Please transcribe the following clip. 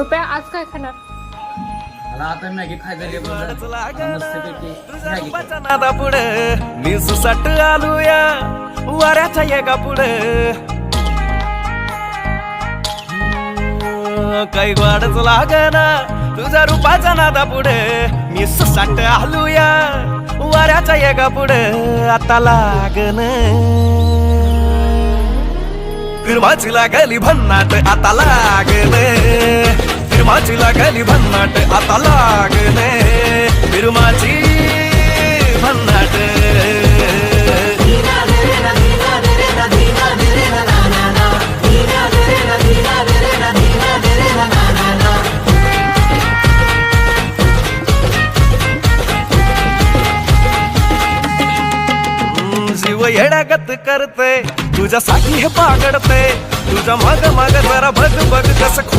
रुपया आज काय खाणार? मला आता मॅगी खायचं नादा पुढे मी सुसाट आलूया वाऱ्याच्या एका पुढे काही वाढच लागना तुझ्या रूपाचा नादा पुढे मी सुसाट आलूया वाऱ्याच्या एका पुढे आता लागन फिरमाची लागली भन्नाट आता लागले फिरमाची लागली भन्नाट आता लागले फिरमाची भन्नाट जीव येडागत करते तुझ्यासाठी हे पागडते तुझ्या मग जरा बघ बघ कसं